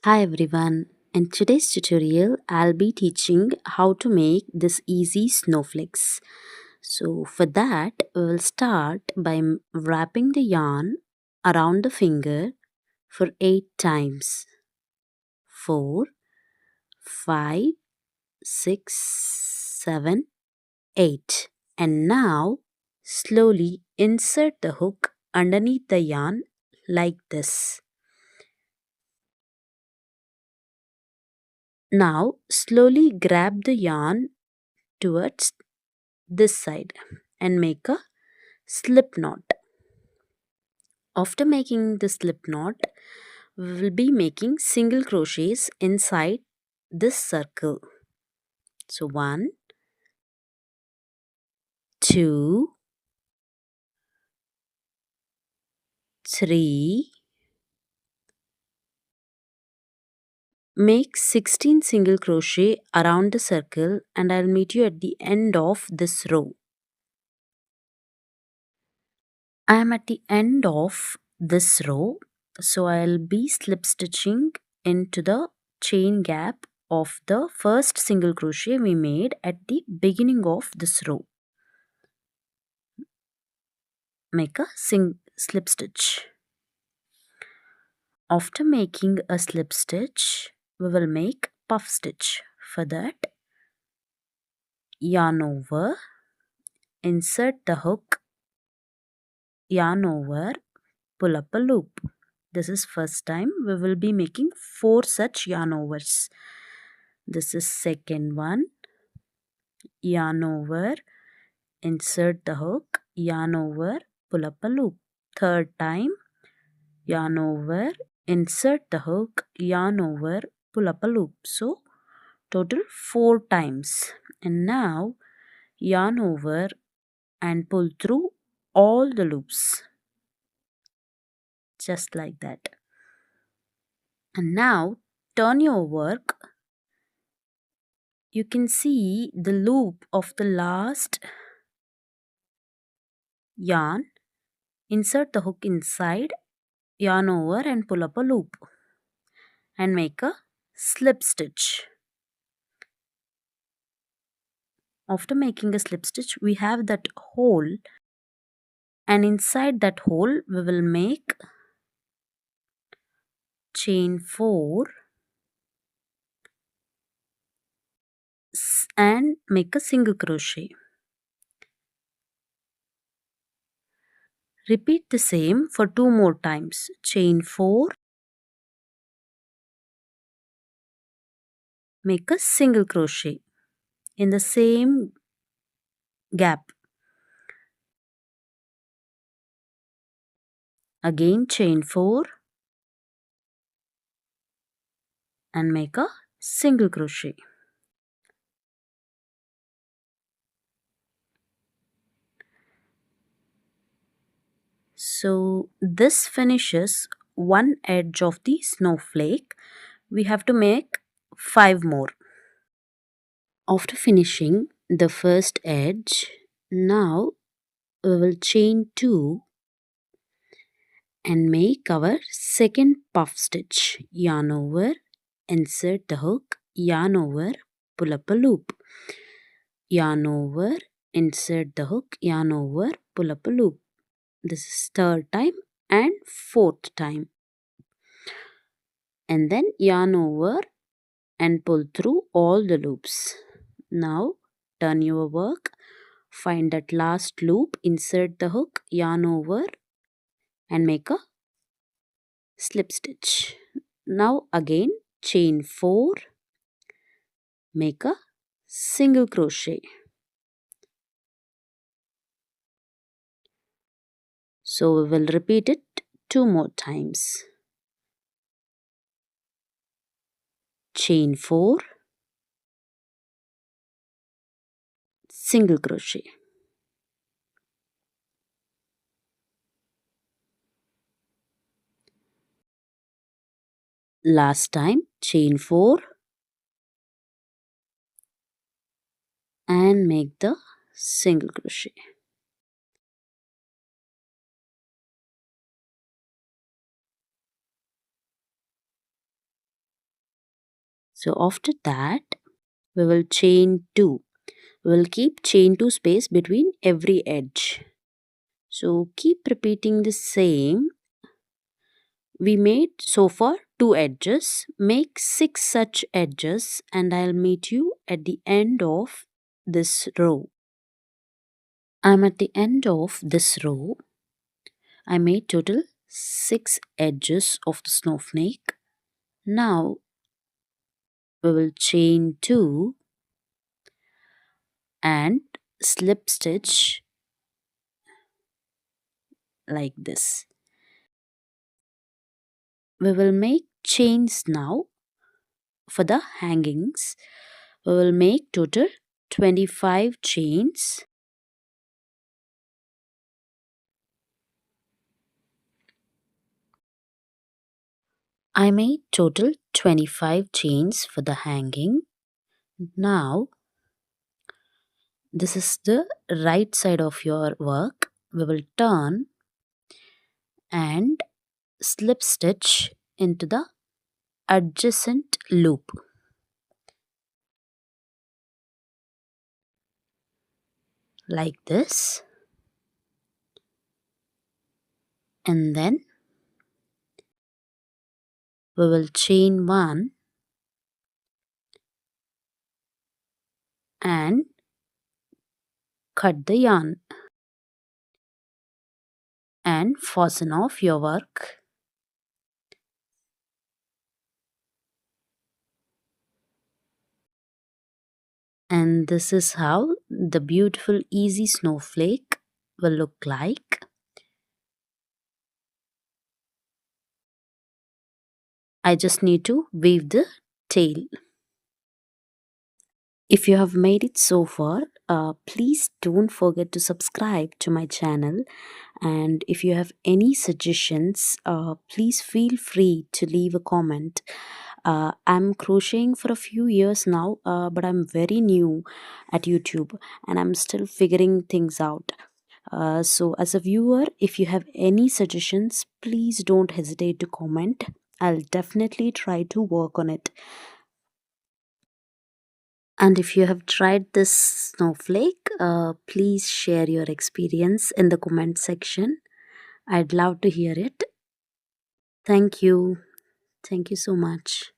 Hi everyone. In today's tutorial, I'll be teaching how to make this easy snowflakes. So for that, we will start by wrapping the yarn around the finger for 8 times. 4, 5, 6, 7, 8. And now slowly insert the hook underneath the yarn like this. Now slowly grab the yarn towards this side and make a slip knot. After making the slip knot, we will be making single crochets inside this circle. So 1, 2, 3, make 16 single crochet around the circle and I'll meet you at the end of this row. I am at the end of this row, so I'll be slip stitching into the chain gap of the first single crochet we made at the beginning of this row. Make a slip stitch. After making a slip stitch, we will make puff stitch. For that, yarn over, insert the hook, yarn over, pull up a loop. This is first time we will be making 4 such yarn overs. This is second one, yarn over, insert the hook, yarn over, pull up a loop. Third time, yarn over, insert the hook, yarn over, pull up a loop. So total 4 times. And now yarn over and pull through all the loops. Just like that. And now turn your work. You can see the loop of the last yarn. Insert the hook inside, yarn over and pull up a loop and make a slip stitch. After making a slip stitch, we have that hole, and inside that hole we will make chain 4 and make a single crochet. Repeat the same for 2 more times. Chain 4, make a single crochet in the same gap. Again chain 4 and make a single crochet. So this finishes one edge of the snowflake. We have to make 5 more. After finishing the first edge, now we will chain 2 and make our second puff stitch. Yarn over, insert the hook, yarn over, pull up a loop. Yarn over, insert the hook, yarn over, pull up a loop. This is third time and fourth time. And then yarn over and pull through all the loops. Now turn your work, find that last loop, insert the hook, yarn over and make a slip stitch. Now again chain 4, make a single crochet. So we will repeat it 2 more times. Chain 4, single crochet. Last time chain 4 and make the single crochet. So after that, we will chain 2. We will keep chain 2 space between every edge. So keep repeating the same. We made so far 2 edges. Make 6 such edges and I'll meet you at the end of this row. I'm at the end of this row. I made total 6 edges of the snowflake. Now we will chain 2 and slip stitch like this. We will make chains now. For the hangings, we will make total 25 chains. I made total 25 chains for the hanging. Now, this is the right side of your work. We will turn and slip stitch into the adjacent loop like this, and then we will chain 1 and cut the yarn and fasten off your work. And this is how the beautiful easy snowflake will look like. I just need to weave the tail. If you have made it so far, please don't forget to subscribe to my channel. And if you have any suggestions, please feel free to leave a comment. I'm crocheting for a few years now, but I'm very new at YouTube and I'm still figuring things out. So as a viewer, if you have any suggestions, please don't hesitate to comment. I'll definitely try to work on it. And if you have tried this snowflake, please share your experience in the comment section. I'd love to hear it. Thank you. Thank you so much.